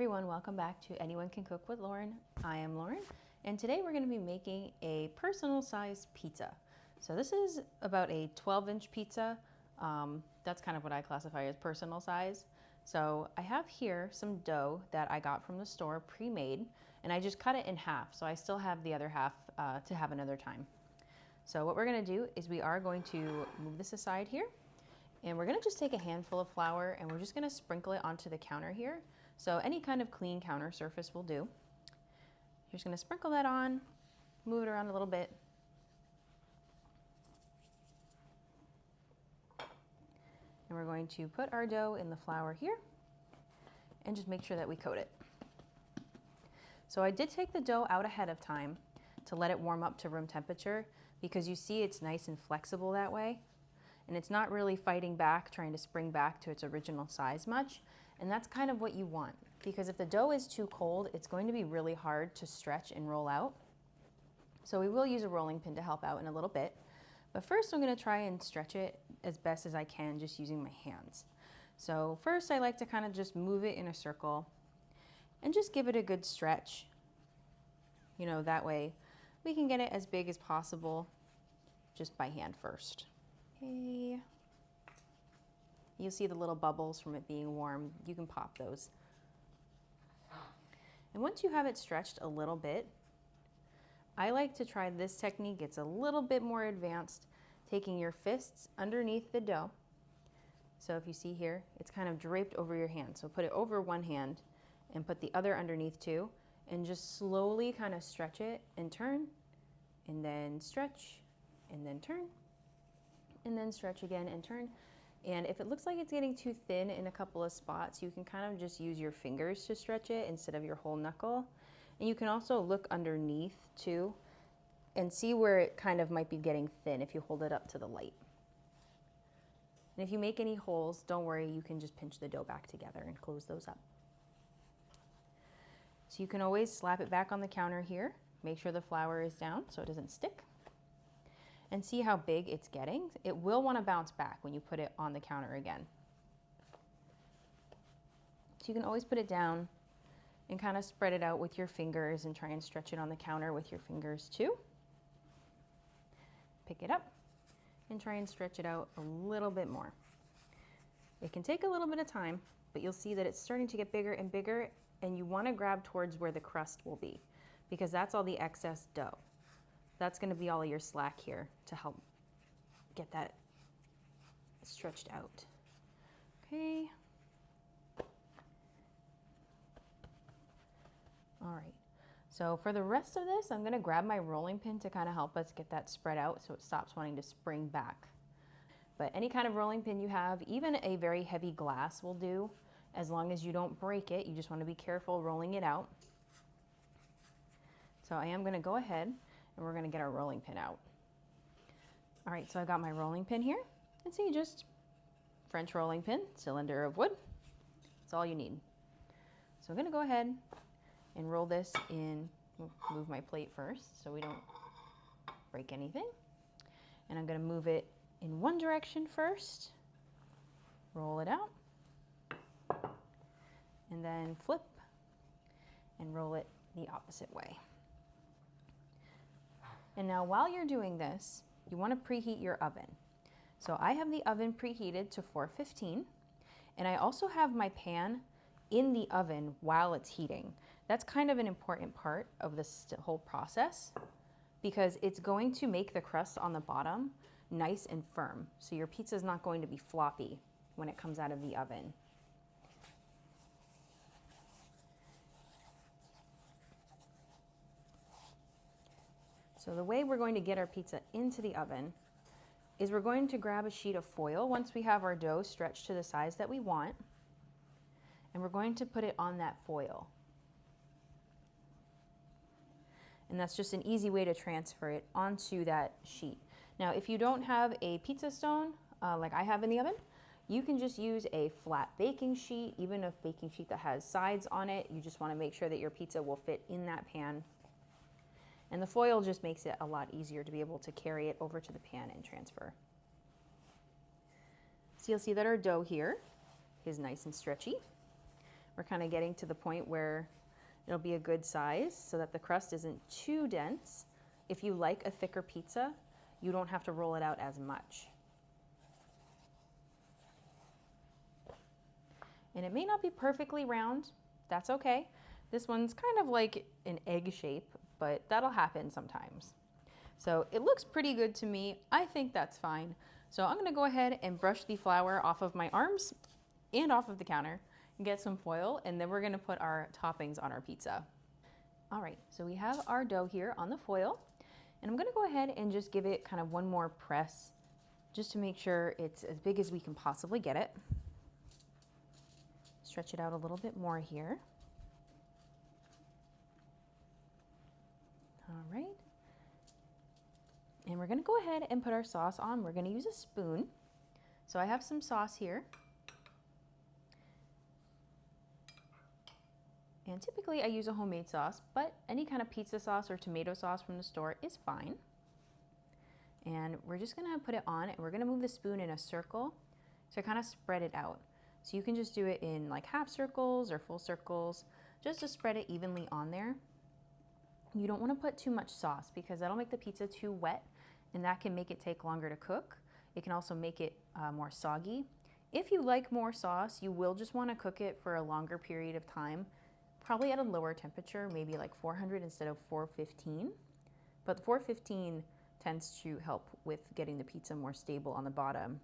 everyone, welcome back to Anyone Can Cook with Lauren. I am Lauren, and today we're going to be making a personal sized pizza. So this is about a 12-inch pizza. That's kind of what I classify as personal size. So I have here some dough that I got from the store pre-made, and I just cut it in half, so I still have the other half to have another time. So what we're going to do is we are going to move this aside here, and we're going to just take a handful of flour and we're just going to sprinkle it onto the counter here. So any kind of clean counter surface will do. You're just going to sprinkle that on, move it around a little bit. And we're going to put our dough in the flour here and just make sure that we coat it. So I did take the dough out ahead of time to let it warm up to room temperature, because you see it's nice and flexible that way. And it's not really fighting back, trying to spring back to its original size much. And that's kind of what you want, because if the dough is too cold, it's going to be really hard to stretch and roll out. So we will use a rolling pin to help out in a little bit. But first I'm going to try and stretch it as best as I can just using my hands. So first I like to kind of just move it in a circle and just give it a good stretch. You know, that way we can get it as big as possible just by hand first. Okay. You'll see the little bubbles from it being warm. You can pop those. And once you have it stretched a little bit, I like to try this technique. It's a little bit more advanced, taking your fists underneath the dough. So if you see here, it's kind of draped over your hand. So put it over one hand and put the other underneath too, and just slowly kind of stretch it and turn, and then stretch, and then turn, and then stretch again and turn. And if it looks like it's getting too thin in a couple of spots, you can kind of just use your fingers to stretch it instead of your whole knuckle. And you can also look underneath too and see where it kind of might be getting thin if you hold it up to the light. And if you make any holes, don't worry, you can just pinch the dough back together and close those up. So you can always slap it back on the counter here. Make sure the flour is down so it doesn't stick. And see how big it's getting. It will want to bounce back when you put it on the counter again. So you can always put it down and kind of spread it out with your fingers and try and stretch it on the counter with your fingers too. Pick it up and try and stretch it out a little bit more. It can take a little bit of time, but you'll see that it's starting to get bigger and bigger, and you want to grab towards where the crust will be, because that's all the excess dough. That's going to be all of your slack here to help get that stretched out. Okay. All right. So for the rest of this, I'm going to grab my rolling pin to kind of help us get that spread out so it stops wanting to spring back. But any kind of rolling pin you have, even a very heavy glass will do, as long as you don't break it. You just want to be careful rolling it out. So I am going to go ahead and we're going to get our rolling pin out. All right, so I got my rolling pin here. And see, just French rolling pin, cylinder of wood. That's all you need. So I'm going to go ahead and roll this in. Move my plate first so we don't break anything. And I'm going to move it in one direction first. Roll it out. And then flip and roll it the opposite way. And now while you're doing this, you want to preheat your oven. So I have the oven preheated to 415, and I also have my pan in the oven while it's heating. That's kind of an important part of this whole process, because it's going to make the crust on the bottom nice and firm. So your pizza is not going to be floppy when it comes out of the oven. So the way we're going to get our pizza into the oven is we're going to grab a sheet of foil once we have our dough stretched to the size that we want, and we're going to put it on that foil. And that's just an easy way to transfer it onto that sheet. Now, if you don't have a pizza stone like I have in the oven, you can just use a flat baking sheet, even a baking sheet that has sides on it. You just want to make sure that your pizza will fit in that pan. And the foil just makes it a lot easier to be able to carry it over to the pan and transfer. So you'll see that our dough here is nice and stretchy. We're kind of getting to the point where it'll be a good size so that the crust isn't too dense. If you like a thicker pizza, you don't have to roll it out as much. And it may not be perfectly round, that's okay. This one's kind of like an egg shape, but that'll happen sometimes. So it looks pretty good to me. I think that's fine. So I'm gonna go ahead and brush the flour off of my arms and off of the counter and get some foil, and then we're gonna put our toppings on our pizza. All right, so we have our dough here on the foil, and I'm gonna go ahead and just give it kind of one more press just to make sure it's as big as we can possibly get it. Stretch it out a little bit more here. All right. And we're gonna go ahead and put our sauce on. We're gonna use a spoon. So I have some sauce here. And typically I use a homemade sauce, but any kind of pizza sauce or tomato sauce from the store is fine. And we're just gonna put it on, and we're gonna move the spoon in a circle to kind of spread it out. So you can just do it in like half circles or full circles, just to spread it evenly on there. You don't want to put too much sauce because that'll make the pizza too wet, and that can make it take longer to cook. It can also make it more soggy. If you like more sauce, you will just want to cook it for a longer period of time, probably at a lower temperature, maybe like 400 instead of 415. But 415 tends to help with getting the pizza more stable on the bottom.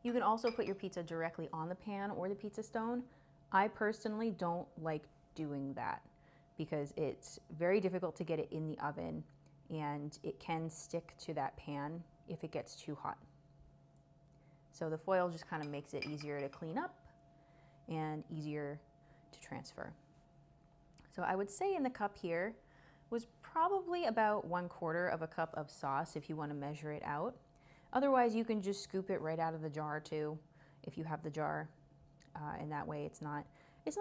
You can also put your pizza directly on the pan or the pizza stone. I personally don't like doing that because it's very difficult to get it in the oven, and it can stick to that pan if it gets too hot. So the foil just kind of makes it easier to clean up and easier to transfer. So I would say in the cup here was probably about 1/4 of a cup of sauce if you want to measure it out. Otherwise, you can just scoop it right out of the jar too, if you have the jar, and that way it's not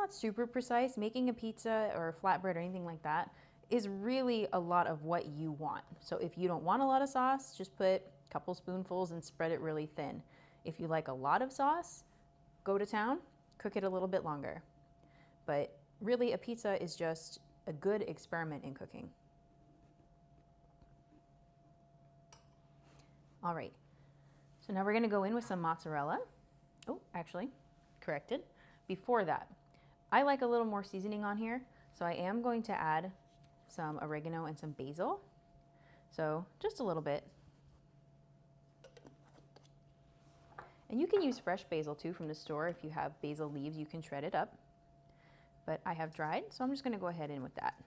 super precise. Making a pizza or a flatbread or anything like that is really a lot of what you want. So if you don't want a lot of sauce, just put a couple spoonfuls and spread it really thin. If you like a lot of sauce, go to town, cook it a little bit longer. But really, a pizza is just a good experiment in cooking. All right, so now we're gonna go in with some mozzarella. Oh, actually, corrected. Before that, I like a little more seasoning on here, so I am going to add some oregano and some basil. So just a little bit. And you can use fresh basil too from the store. If you have basil leaves, you can shred it up. But I have dried, so I'm just gonna go ahead in with that.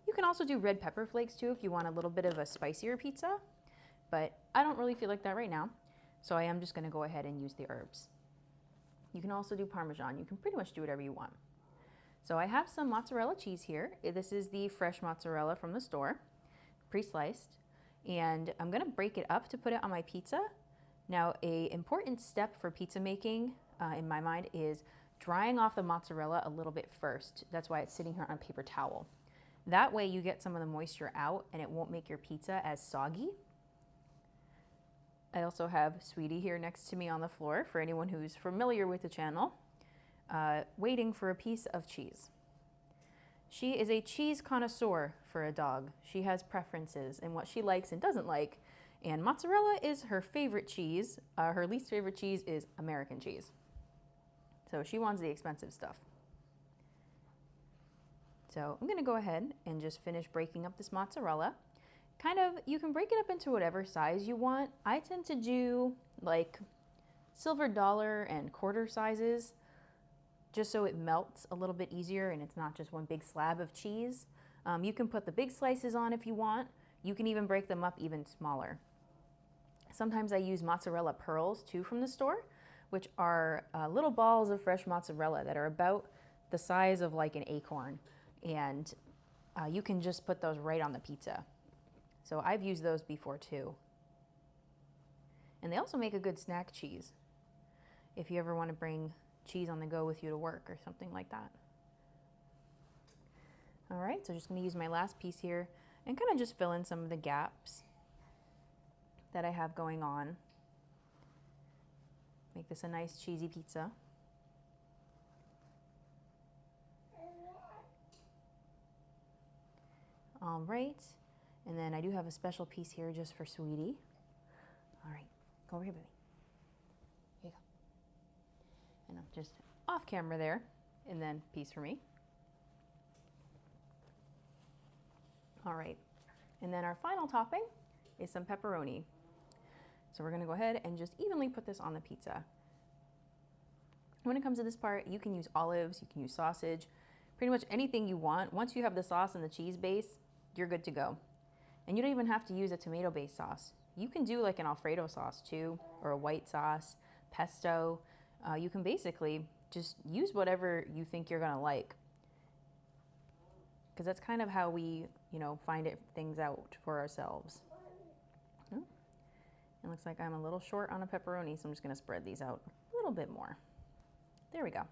You can also do red pepper flakes too if you want a little bit of a spicier pizza, but I don't really feel like that right now, so I am just gonna go ahead and use the herbs. You can also do Parmesan. You can pretty much do whatever you want. So I have some mozzarella cheese here. This is the fresh mozzarella from the store, pre-sliced, and I'm gonna break it up to put it on my pizza. Now, an important step for pizza making, in my mind, is drying off the mozzarella a little bit first. That's why it's sitting here on a paper towel. That way you get some of the moisture out and it won't make your pizza as soggy. I also have Sweetie here next to me on the floor, for anyone who's familiar with the channel, waiting for a piece of cheese. She is a cheese connoisseur for a dog. She has preferences and what she likes and doesn't like, and mozzarella is her favorite cheese. Her least favorite cheese is American cheese. So she wants the expensive stuff. So I'm gonna go ahead and just finish breaking up this mozzarella. You can break it up into whatever size you want. I tend to do like silver dollar and quarter sizes, just so it melts a little bit easier and it's not just one big slab of cheese. You can put the big slices on if you want. You can even break them up even smaller. Sometimes I use mozzarella pearls too from the store, which are little balls of fresh mozzarella that are about the size of like an acorn. And you can just put those right on the pizza. So I've used those before too. And they also make a good snack cheese if you ever want to bring cheese on the go with you to work or something like that. All right, so just gonna use my last piece here and kind of just fill in some of the gaps that I have going on. Make this a nice cheesy pizza. All right, and then I do have a special piece here just for Sweetie. All right, go over here, baby. Here you go. And I'm just off camera there, and then piece for me. All right, and then our final topping is some pepperoni. So we're gonna go ahead and just evenly put this on the pizza. When it comes to this part, you can use olives, you can use sausage, pretty much anything you want. Once you have the sauce and the cheese base, you're good to go. And you don't even have to use a tomato-based sauce. You can do like an Alfredo sauce too, or a white sauce, pesto. You can basically just use whatever you think you're gonna like. Because that's kind of how we, find things out for ourselves. Oh, it looks like I'm a little short on a pepperoni, so I'm just gonna spread these out a little bit more. There we go.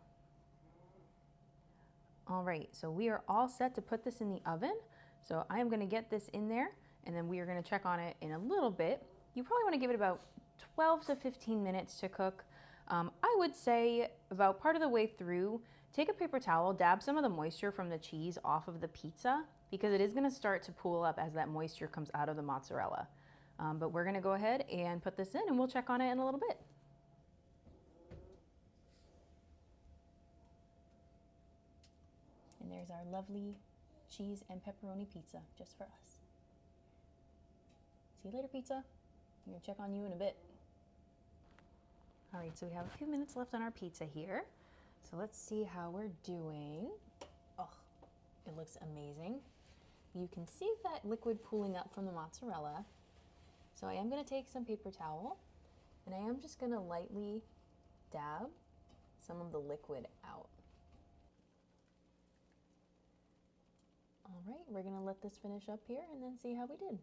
All right, so we are all set to put this in the oven. So I am gonna get this in there, and then we are gonna check on it in a little bit. You probably wanna give it about 12 to 15 minutes to cook. I would say about part of the way through, take a paper towel, dab some of the moisture from the cheese off of the pizza, because it is gonna start to pool up as that moisture comes out of the mozzarella. But we're gonna go ahead and put this in, and we'll check on it in a little bit. And there's our lovely cheese and pepperoni pizza just for us. See you later, pizza. I'm gonna check on you in a bit. All right, so we have a few minutes left on our pizza here. So let's see how we're doing. Oh, it looks amazing. You can see that liquid pooling up from the mozzarella. So I am gonna take some paper towel, and I am just gonna lightly dab some of the liquid out. All right, we're gonna let this finish up here and then see how we did.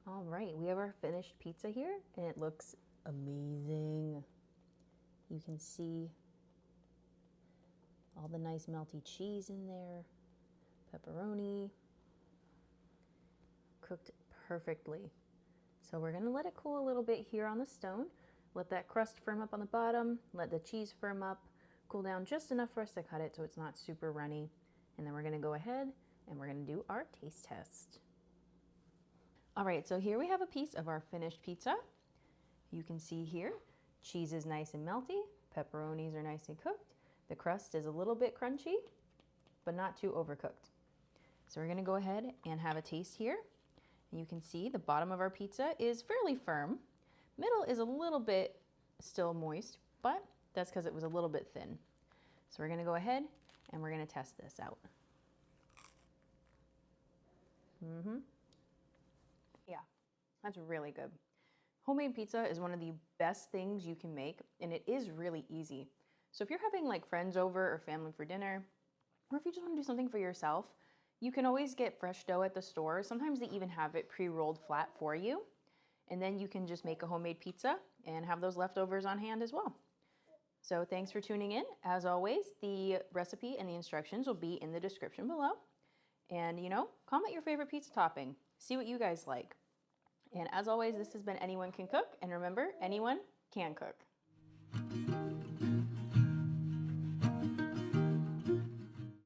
All right, we have our finished pizza here, and it looks amazing. You can see all the nice melty cheese in there, pepperoni, cooked perfectly. So we're gonna let it cool a little bit here on the stone, let that crust firm up on the bottom, let the cheese firm up, cool down just enough for us to cut it so it's not super runny. And then we're gonna go ahead and we're gonna do our taste test. All right, so here we have a piece of our finished pizza. You can see here, cheese is nice and melty, pepperonis are nice and cooked. The crust is a little bit crunchy, but not too overcooked. So we're gonna go ahead and have a taste here. And you can see the bottom of our pizza is fairly firm. Middle is a little bit still moist, but that's because it was a little bit thin. So we're gonna go ahead and we're gonna test this out. Yeah, that's really good. Homemade pizza is one of the best things you can make, and it is really easy. So if you're having like friends over or family for dinner, or if you just want to do something for yourself, you can always get fresh dough at the store. Sometimes they even have it pre-rolled flat for you. And then you can just make a homemade pizza and have those leftovers on hand as well. So thanks for tuning in. As always, the recipe and the instructions will be in the description below. And comment your favorite pizza topping. See what you guys like. And as always, this has been Anyone Can Cook. And remember, anyone can cook.